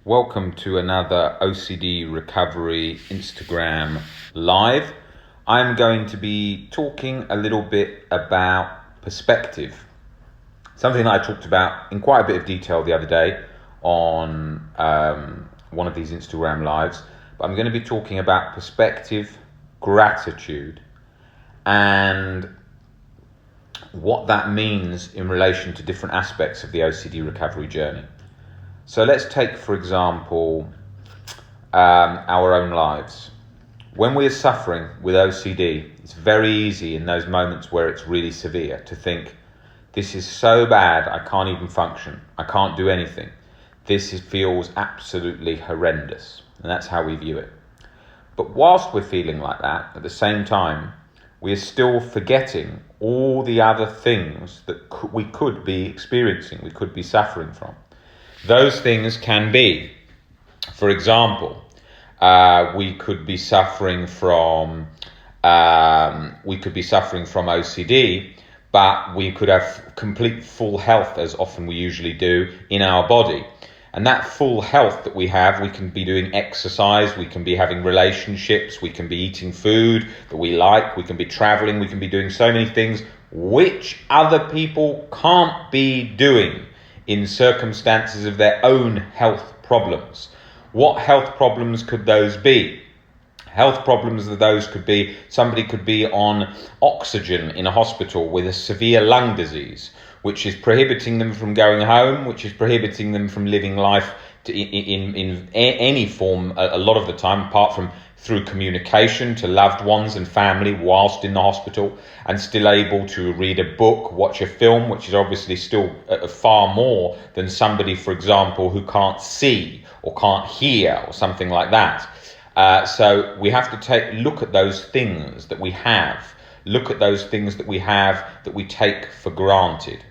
Welcome to another OCD Recovery Instagram Live. I'm going to be talking a little bit about perspective. Something that I talked about in quite a bit of detail the other day on one of these Instagram Lives. But I'm going to be talking about perspective, gratitude, and what that means in relation to different aspects of the OCD recovery journey. So let's take, for example, our own lives. When we're suffering with OCD, it's very easy in those moments where it's really severe to think, this is so bad, I can't even function. I can't do anything. Feels absolutely horrendous. And that's how we view it. But whilst we're feeling like that, at the same time, we're still forgetting all the other things that we could be experiencing, we could be suffering from. Those things can be, for example, we could be suffering from OCD, but we could have complete full health, as often we usually do, in our body. And that full health that we have, we can be doing exercise, we can be having relationships, we can be eating food that we like, we can be traveling, we can be doing so many things which other people can't be doing in circumstances of their own health problems. What health problems could those be? Health problems of those could be, somebody could be on oxygen in a hospital with a severe lung disease, which is prohibiting them from going home, which is prohibiting them from living life in any form a lot of the time, apart from through communication to loved ones and family whilst in the hospital, and still able to read a book, watch a film, which is obviously still far more than somebody, for example, who can't see or can't hear or something like that. So we have to look at those things that we have, that we take for granted.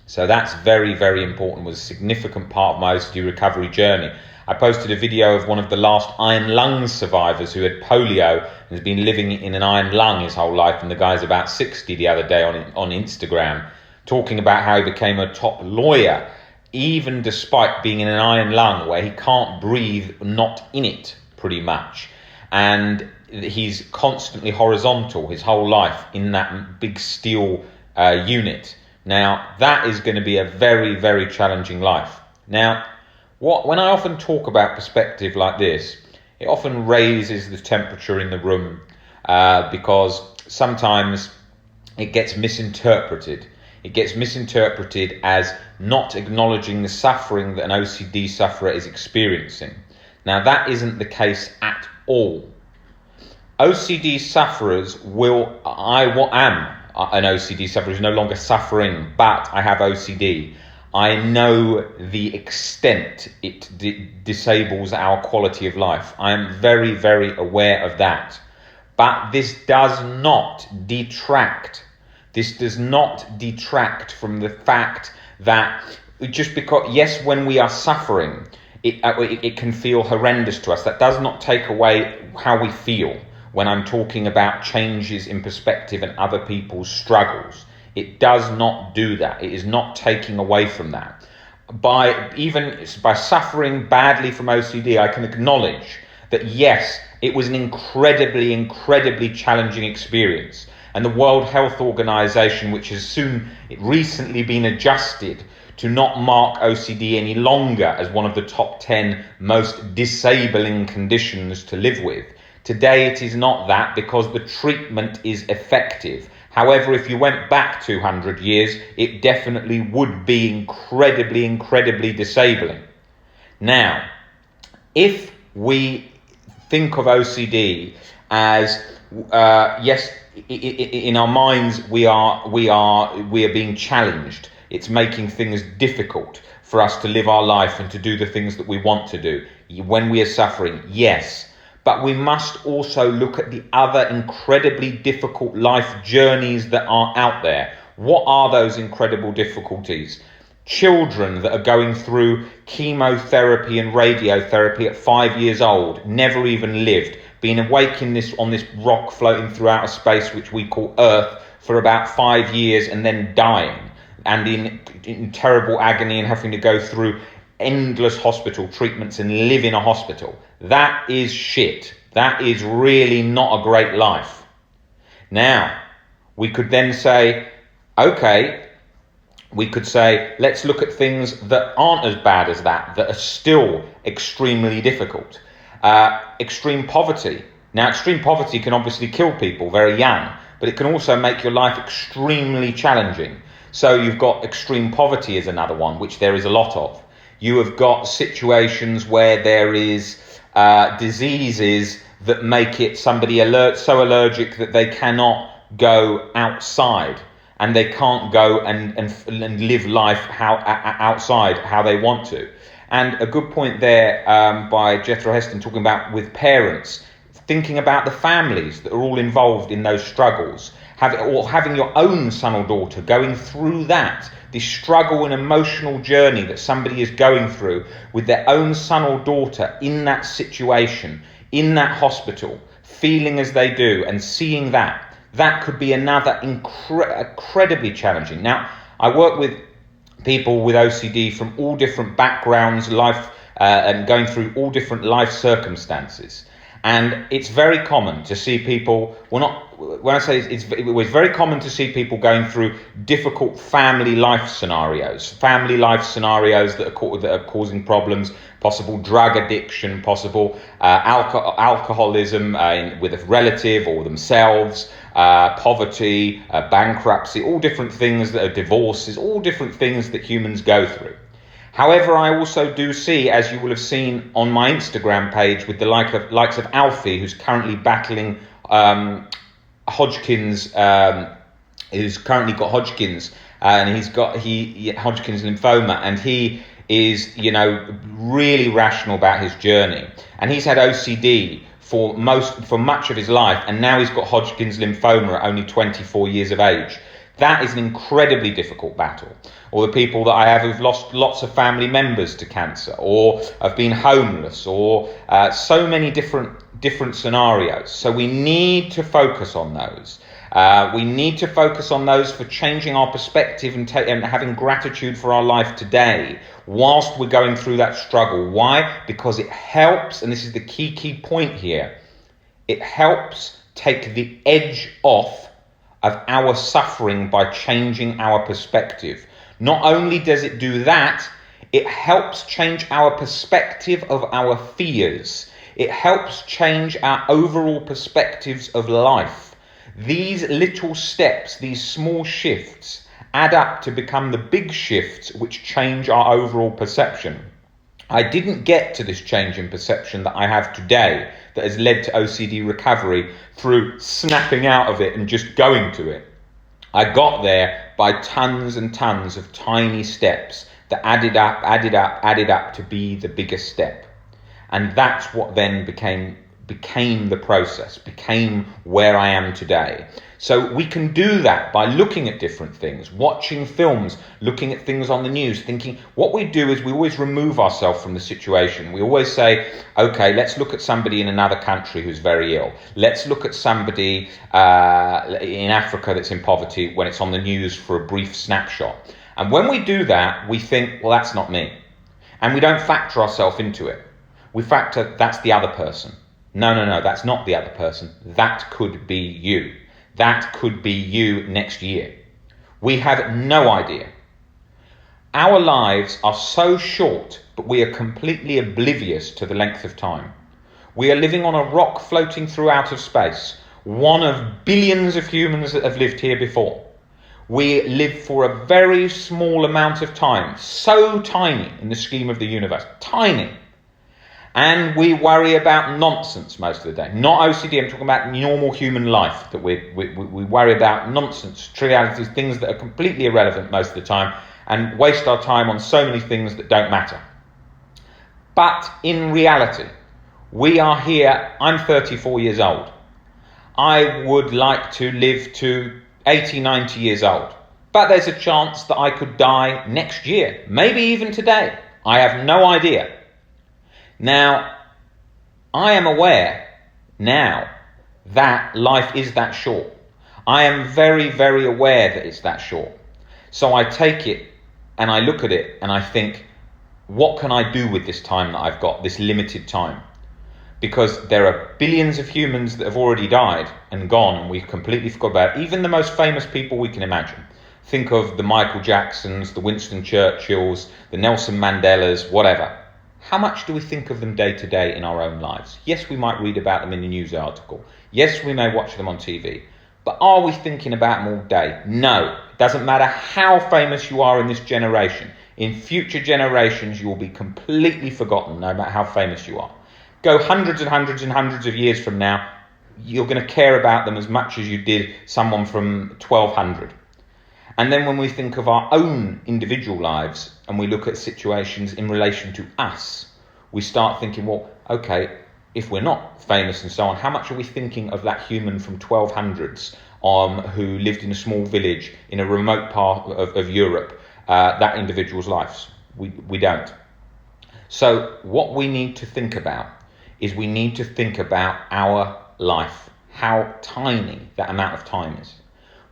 So that's very, very important, was a significant part of my OCD recovery journey. I posted a video of one of the last iron lung survivors who had polio and has been living in an iron lung his whole life, and the guy's about 60 the other day on Instagram, talking about how he became a top lawyer, even despite being in an iron lung where he can't breathe, not in it, pretty much. And he's constantly horizontal his whole life in that big steel unit. Now, that is going to be a very, very challenging life. Now, when I often talk about perspective like this, it often raises the temperature in the room because sometimes it gets misinterpreted. It gets misinterpreted as not acknowledging the suffering that an OCD sufferer is experiencing. Now, that isn't the case at all. OCD sufferers I am an OCD sufferer who's no longer suffering, but I have OCD. I know the extent it disables our quality of life. I am very, very aware of that. But this does not detract. This does not detract from the fact that just because, yes, when we are suffering, it can feel horrendous to us. That does not take away how we feel when I'm talking about changes in perspective and other people's struggles. It does not do that. It is not taking away from that. By suffering badly from OCD, I can acknowledge that yes, it was an incredibly, incredibly challenging experience. And the World Health Organization, which has recently been adjusted to not mark OCD any longer as one of the top 10 most disabling conditions to live with. Today it is not that, because the treatment is effective. However, if you went back 200 years, it definitely would be incredibly, incredibly disabling. Now, if we think of OCD as, yes, in our minds we are being challenged. It's making things difficult for us to live our life and to do the things that we want to do when we are suffering, yes. But we must also look at the other incredibly difficult life journeys that are out there. What are those incredible difficulties? Children that are going through chemotherapy and radiotherapy at 5 years old, never even lived, being awake on this rock floating through outer space, which we call Earth, for about 5 years and then dying, and in terrible agony and having to go through endless hospital treatments and live in a hospital. That is shit. That is really not a great life. Now, we could then say, okay, we could say, let's look at things that aren't as bad as that are still extremely difficult. Extreme poverty. Now, extreme poverty can obviously kill people very young, but it can also make your life extremely challenging. So you've got extreme poverty is another one, which there is a lot of. You have got situations where there is diseases that make it somebody so allergic that they cannot go outside, and they can't go and live life outside how they want to. And a good point there by Jethro Heston, talking about with parents, thinking about the families that are all involved in those struggles, having your own son or daughter going through that, this struggle and emotional journey that somebody is going through with their own son or daughter in that situation, in that hospital, feeling as they do and seeing that could be another incredibly challenging. Now, I work with people with OCD from all different backgrounds, life, and going through all different life circumstances. And it's very common to see people, it was very common to see people going through difficult family life scenarios that are causing problems, possible drug addiction, possible alcoholism with a relative or themselves, poverty, bankruptcy, all different things that are divorces, all different things that humans go through. However, I also do see, as you will have seen on my Instagram page, with the likes of Alfie, who's currently battling Hodgkin's, who's currently got Hodgkin's, and he's got Hodgkin's lymphoma, and he is, really rational about his journey, and he's had OCD for much of his life, and now he's got Hodgkin's lymphoma at only 24 years of age. That is an incredibly difficult battle. Or the people that I have who've lost lots of family members to cancer, or have been homeless, or so many different scenarios. So we need to focus on those. We need to focus on those for changing our perspective and having gratitude for our life today whilst we're going through that struggle. Why? Because it helps, and this is the key point here, it helps take the edge off of our suffering by changing our perspective. Not only does it do that, it helps change our perspective of our fears. It helps change our overall perspectives of life. These little steps, these small shifts, add up to become the big shifts which change our overall perception. I didn't get to this change in perception that I have today that has led to OCD recovery through snapping out of it and just going to it. I got there by tons and tons of tiny steps that added up to be the biggest step. And that's what then became the process, became where I am today. So we can do that by looking at different things, watching films, looking at things on the news, thinking. What we do is we always remove ourselves from the situation. We always say, okay, let's look at somebody in another country who's very ill. Let's look at somebody in Africa that's in poverty when it's on the news for a brief snapshot. And when we do that, we think, well, that's not me. And we don't factor ourselves into it. We factor, that's the other person. No, that's not the other person. That could be you. That could be you next year. We have no idea. Our lives are so short, but we are completely oblivious to the length of time. We are living on a rock floating through outer space, one of billions of humans that have lived here before. We live for a very small amount of time, so tiny in the scheme of the universe, tiny. And we worry about nonsense most of the day. Not OCD, I'm talking about normal human life, that we worry about nonsense, trivialities, things that are completely irrelevant most of the time, and waste our time on so many things that don't matter. But in reality, we are here, I'm 34 years old. I would like to live to 80, 90 years old. But there's a chance that I could die next year, maybe even today. I have no idea. Now, I am aware now that life is that short. I am very, very aware that it's that short. So I take it and I look at it and I think, what can I do with this time that I've got, this limited time? Because there are billions of humans that have already died and gone, and we've completely forgot about it. Even the most famous people we can imagine. Think of the Michael Jacksons, the Winston Churchills, the Nelson Mandelas, whatever. How much do we think of them day to day in our own lives? Yes, we might read about them in a news article. Yes, we may watch them on TV. But are we thinking about them all day? No. It doesn't matter how famous you are in this generation. In future generations, you will be completely forgotten, no matter how famous you are. Go hundreds and hundreds and hundreds of years from now, you're going to care about them as much as you did someone from 1200. And then when we think of our own individual lives and we look at situations in relation to us, we start thinking, well, okay, if we're not famous and so on, how much are we thinking of that human from 1200s who lived in a small village in a remote part of Europe, that individual's lives? We don't. So what we need to think about is we need to think about our life, how tiny that amount of time is.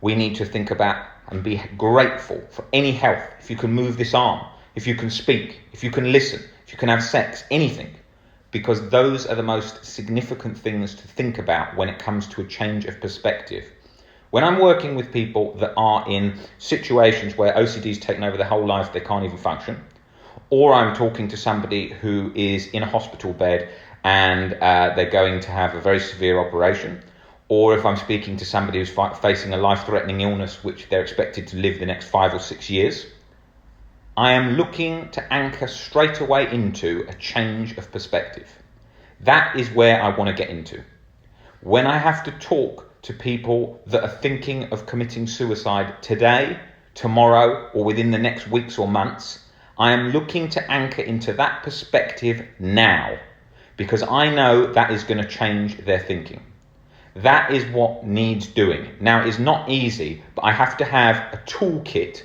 We need to think about and be grateful for any health. If you can move this arm, if you can speak, if you can listen, if you can have sex, anything. Because those are the most significant things to think about when it comes to a change of perspective. When I'm working with people that are in situations where OCD's taken over their whole life, they can't even function, or I'm talking to somebody who is in a hospital bed and they're going to have a very severe operation, or if I'm speaking to somebody who's facing a life-threatening illness which they're expected to live the next 5 or 6 years, I am looking to anchor straight away into a change of perspective. That is where I want to get into. When I have to talk to people that are thinking of committing suicide today, tomorrow, or within the next weeks or months, I am looking to anchor into that perspective now, because I know that is going to change their thinking. That is what needs doing. Now, it is not easy, but I have to have a toolkit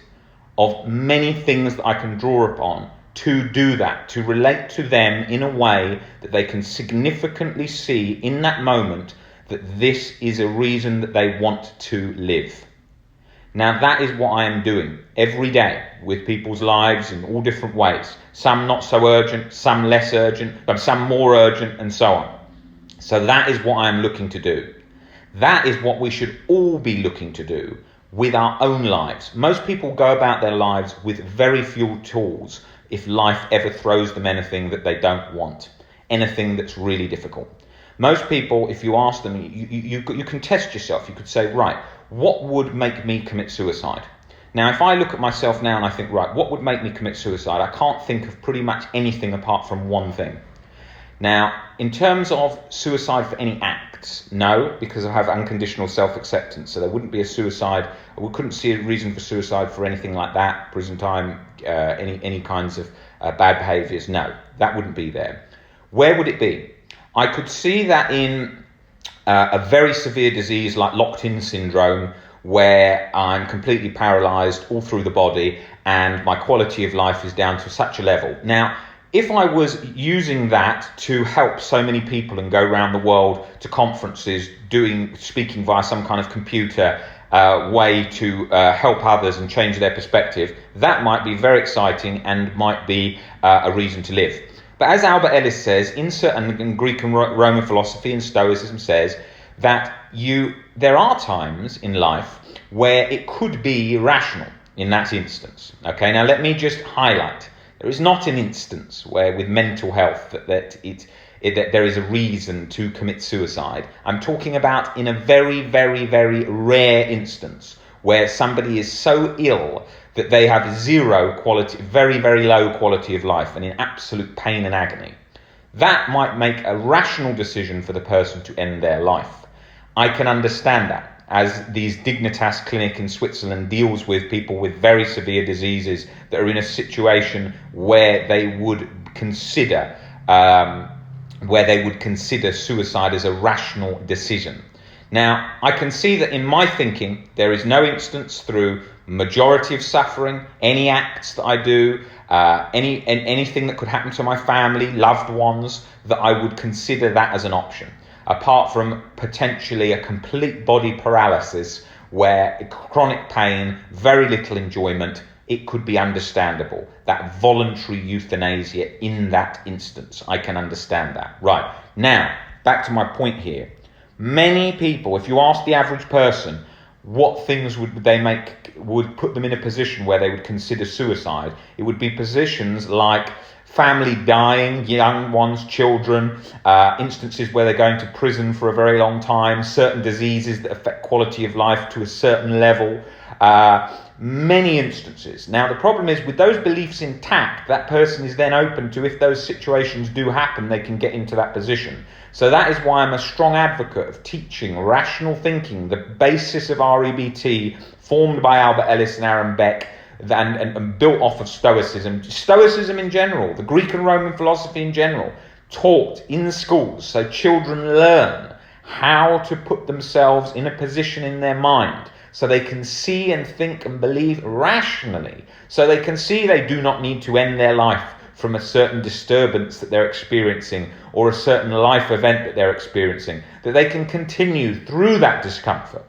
of many things that I can draw upon to do that, to relate to them in a way that they can significantly see in that moment that this is a reason that they want to live. Now, that is what I am doing every day with people's lives in all different ways. Some not so urgent, some less urgent, but some more urgent, and so on. So that is what I am looking to do. That is what we should all be looking to do with our own lives. Most people go about their lives with very few tools if life ever throws them anything that they don't want, anything that's really difficult. Most people, if you ask them, you can test yourself. You could say, right, what would make me commit suicide? Now, if I look at myself now and I think, right, what would make me commit suicide? I can't think of pretty much anything apart from one thing. Now, in terms of suicide for any acts, no, because I have unconditional self-acceptance, so there wouldn't be a suicide. We couldn't see a reason for suicide for anything like that, prison time, any kinds of bad behaviours. No, that wouldn't be there. Where would it be? I could see that in a very severe disease like locked-in syndrome, where I'm completely paralysed all through the body and my quality of life is down to such a level. Now, if I was using that to help so many people and go around the world to conferences, speaking via some kind of computer way to help others and change their perspective, that might be very exciting and might be a reason to live. But as Albert Ellis says, in Greek and Roman philosophy and Stoicism says, that there are times in life where it could be irrational in that instance. Okay, now let me just highlight. There is not an instance where with mental health that there is a reason to commit suicide. I'm talking about in a very, very, very rare instance where somebody is so ill that they have zero quality, very, very low quality of life and in absolute pain and agony. That might make a rational decision for the person to end their life. I can understand that, as these Dignitas clinic in Switzerland deals with people with very severe diseases that are in a situation where they would consider suicide as a rational decision. Now, I can see that in my thinking, there is no instance through majority of suffering, any acts that I do, anything that could happen to my family, loved ones, that I would consider that as an option. Apart from potentially a complete body paralysis where chronic pain, very little enjoyment, it could be understandable. That voluntary euthanasia in that instance, I can understand that. Right, now, back to my point here. Many people, if you ask the average person, what things would put them in a position where they would consider suicide, it would be positions like family dying, young ones, children, instances where they're going to prison for a very long time, certain diseases that affect quality of life to a certain level, many instances. Now, the problem is, with those beliefs intact, that person is then open to, if those situations do happen, they can get into that position. So that is why I'm a strong advocate of teaching rational thinking, the basis of REBT, formed by Albert Ellis and Aaron Beck, and built off of Stoicism. Stoicism in general, the Greek and Roman philosophy in general, taught in schools so children learn how to put themselves in a position in their mind so they can see and think and believe rationally, so they can see they do not need to end their life from a certain disturbance that they're experiencing or a certain life event that they're experiencing, that they can continue through that discomfort.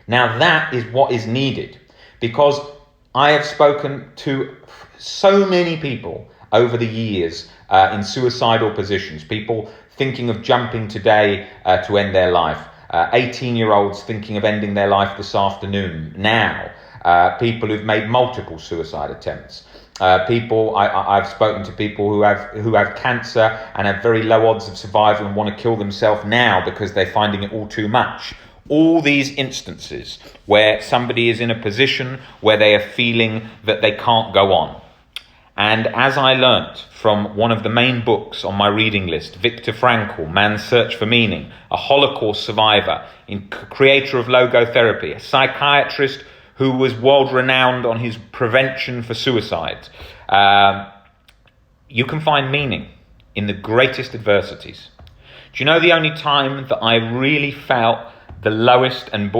Now that is what is needed, because I have spoken to so many people over the years in suicidal positions, people thinking of jumping today to end their life, 18-year-olds thinking of ending their life this afternoon, now, people who've made multiple suicide attempts. I've spoken to people who have cancer and have very low odds of survival and want to kill themselves now because they're finding it all too much. All these instances where somebody is in a position where they are feeling that they can't go on. And as I learnt from one of the main books on my reading list, Viktor Frankl, Man's Search for Meaning, a Holocaust survivor, creator of logotherapy, a psychiatrist who was world-renowned on his prevention for suicide, you can find meaning in the greatest adversities. Do you know the only time that I really felt the lowest and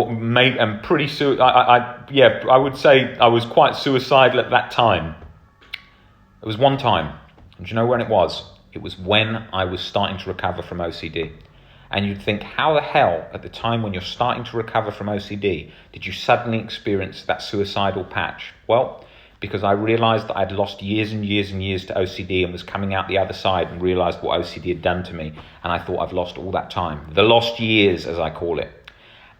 pretty I would say I was quite suicidal at that time? It was one time. And do you know when it was? It was when I was starting to recover from OCD. And you'd think, how the hell, at the time when you're starting to recover from OCD, did you suddenly experience that suicidal patch? Well, because I realised that I'd lost years and years and years to OCD and was coming out the other side and realised what OCD had done to me. And I thought, I've lost all that time. The lost years, as I call it.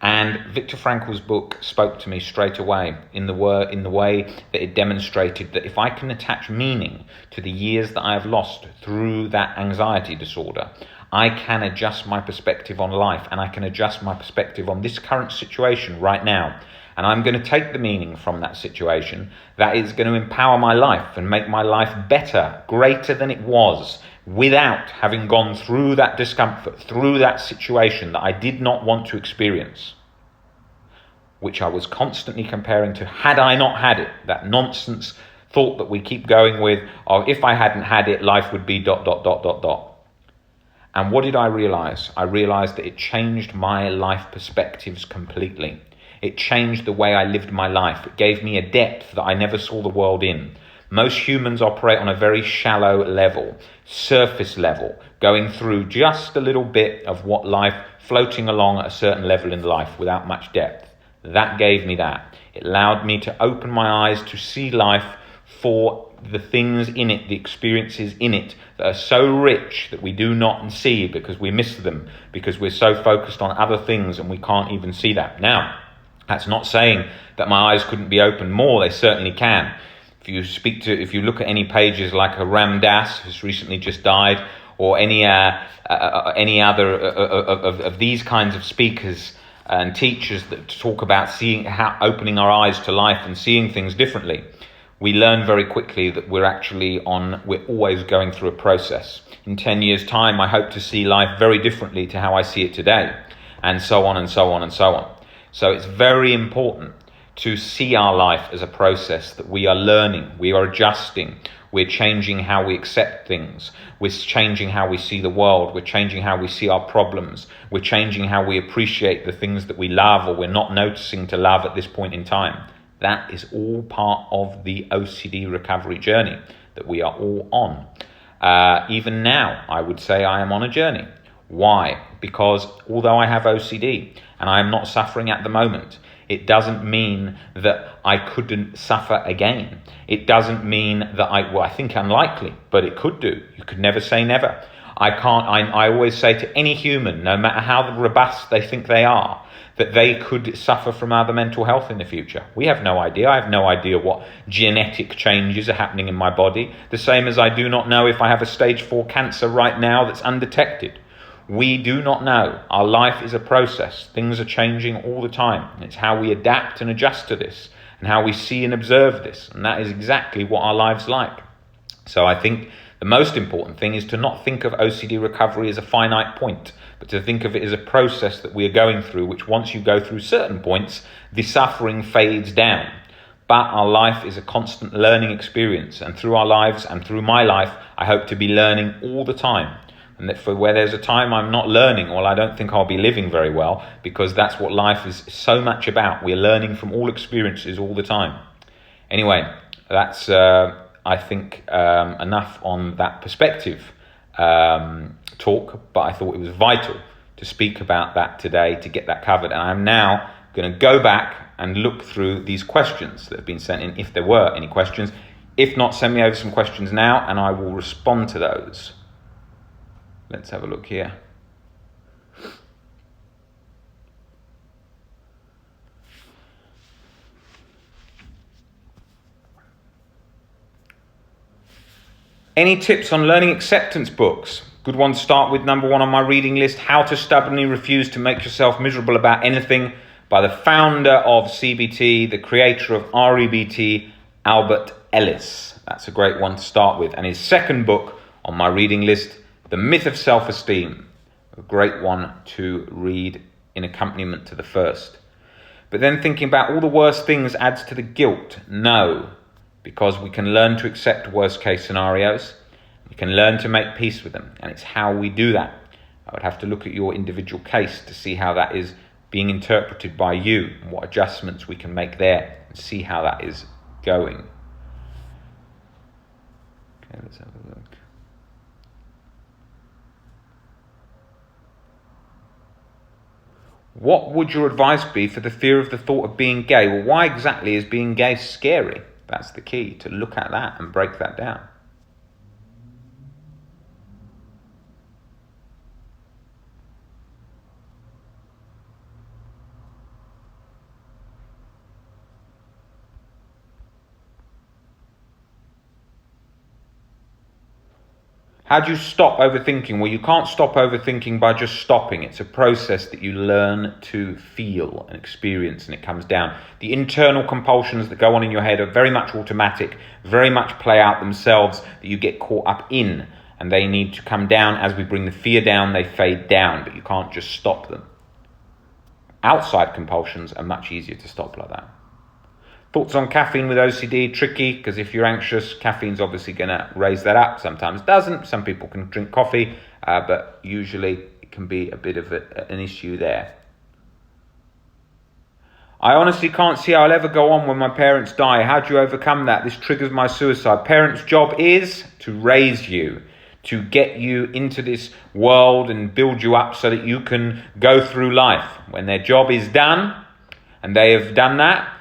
And Viktor Frankl's book spoke to me straight away in the way that it demonstrated that if I can attach meaning to the years that I have lost through that anxiety disorder, I can adjust my perspective on life, and I can adjust my perspective on this current situation right now. And I'm going to take the meaning from that situation that is going to empower my life and make my life better, greater than it was, without having gone through that discomfort, through that situation that I did not want to experience, which I was constantly comparing to had I not had it, that nonsense thought that we keep going with, of if I hadn't had it, life would be ... And what did I realise? I realised that it changed my life perspectives completely. It changed the way I lived my life. It gave me a depth that I never saw the world in. Most humans operate on a very shallow level, surface level, going through just a little bit of what life, floating along at a certain level in life without much depth. That gave me that. It allowed me to open my eyes to see life for the things in it, the experiences in it that are so rich that we do not see because we miss them, because we're so focused on other things and we can't even see that. Now, that's not saying that my eyes couldn't be opened more. They certainly can. If you look at any pages like a Ram Dass, who's recently just died, or any other of these kinds of speakers and teachers that talk about opening our eyes to life and seeing things differently, we learn very quickly that we're always going through a process. In 10 years' time, I hope to see life very differently to how I see it today, and so on and so on and so on. So it's very important to see our life as a process that we are learning, we are adjusting, we're changing how we accept things, we're changing how we see the world, we're changing how we see our problems, we're changing how we appreciate the things that we love or we're not noticing to love at this point in time. That is all part of the OCD recovery journey that we are all on. Even now, I would say I am on a journey. Why? Because although I have OCD and I am not suffering at the moment, It doesn't mean that I couldn't suffer again. It doesn't mean that I think unlikely, but it could do. You could never say never. I always say to any human, no matter how robust they think they are, that they could suffer from other mental health in the future. We have no idea. I have no idea what genetic changes are happening in my body. The same as I do not know if I have a stage 4 cancer right now that's undetected. We do not know. Our life is a process. Things are changing all the time. It's how we adapt and adjust to this and how we see and observe this. And that is exactly what our lives like. So I think the most important thing is to not think of OCD recovery as a finite point, but to think of it as a process that we are going through, which once you go through certain points, the suffering fades down. But our life is a constant learning experience, and through our lives and through my life, I hope to be learning all the time. And that for where there's a time I'm not learning, well, I don't think I'll be living very well, because that's what life is so much about. We're learning from all experiences all the time. Anyway, that's I think enough on that perspective talk, but I thought it was vital to speak about that today to get that covered. And I'm now going to go back and look through these questions that have been sent in, if there were any questions. If not, send me over some questions now and I will respond to those. Let's have a look here. Any tips on learning acceptance books? Good one to start with. Number 1 on my reading list, How to Stubbornly Refuse to Make Yourself Miserable About Anything, by the founder of CBT, the creator of REBT, Albert Ellis. That's a great one to start with. And his second book on my reading list, The Myth of Self-Esteem, a great one to read in accompaniment to the first. But then thinking about all the worst things adds to the guilt. No. Because we can learn to accept worst case scenarios. We can learn to make peace with them. And it's how we do that. I would have to look at your individual case to see how that is being interpreted by you and what adjustments we can make there and see how that is going. Okay, let's have a look. What would your advice be for the fear of the thought of being gay? Well, why exactly is being gay scary? That's the key, to look at that and break that down. How do you stop overthinking? Well, you can't stop overthinking by just stopping. It's a process that you learn to feel and experience, and it comes down. The internal compulsions that go on in your head are very much automatic, very much play out themselves, that you get caught up in, and they need to come down. As we bring the fear down, they fade down, but you can't just stop them. Outside compulsions are much easier to stop like that. Thoughts on caffeine with OCD? Tricky, because if you're anxious, caffeine's obviously going to raise that up. Sometimes it doesn't. Some people can drink coffee, but usually it can be a bit of an issue there. I honestly can't see how I'll ever go on when my parents die. How do you overcome that? This triggers my suicide. Parents' job is to raise you, to get you into this world and build you up so that you can go through life. When their job is done, and they have done that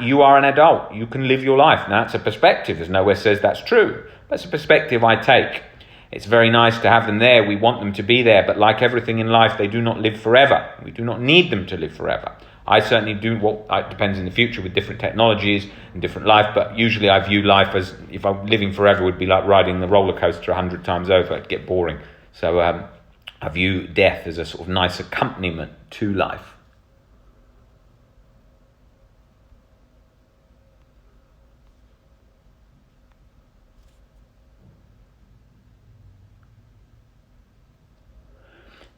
you are an adult. You can live your life. Now, that's a perspective. There's nowhere says that's true. That's a perspective I take. It's very nice to have them there. We want them to be there. But like everything in life, they do not live forever. We do not need them to live forever. I certainly do. Well, it depends in the future with different technologies and different life. But usually I view life as, if I'm living forever, would be like riding the roller coaster 100 times over. It'd get boring. So I view death as a sort of nice accompaniment to life.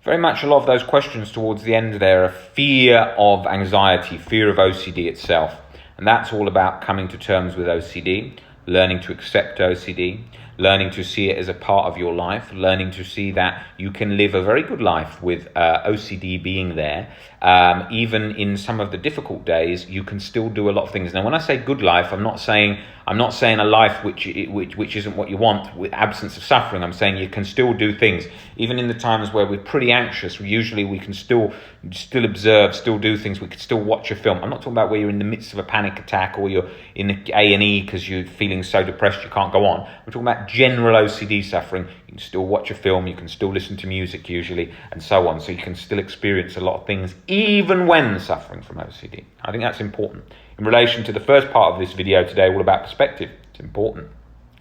Very much a lot of those questions towards the end there are fear of anxiety, fear of OCD itself. And that's all about coming to terms with OCD, learning to accept OCD, learning to see it as a part of your life, learning to see that you can live a very good life with OCD being there. Even in some of the difficult days, you can still do a lot of things. Now, when I say good life, I'm not saying a life which isn't what you want with absence of suffering. I'm saying you can still do things. Even in the times where we're pretty anxious, usually we can still observe, still do things. We can still watch a film. I'm not talking about where you're in the midst of a panic attack or you're in A&E because you're feeling so depressed you can't go on. We're talking about general OCD suffering. You can still watch a film, you can still listen to music usually, and so on. So you can still experience a lot of things even when suffering from OCD. I think that's important. In relation to the first part of this video today, all about perspective, it's important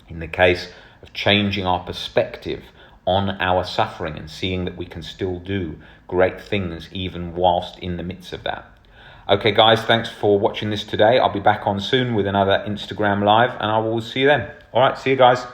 in the case of changing our perspective on our suffering and seeing that we can still do great things even whilst in the midst of that. Okay, guys, thanks for watching this today. I'll be back on soon with another Instagram Live, and I will see you then. All right, see you guys.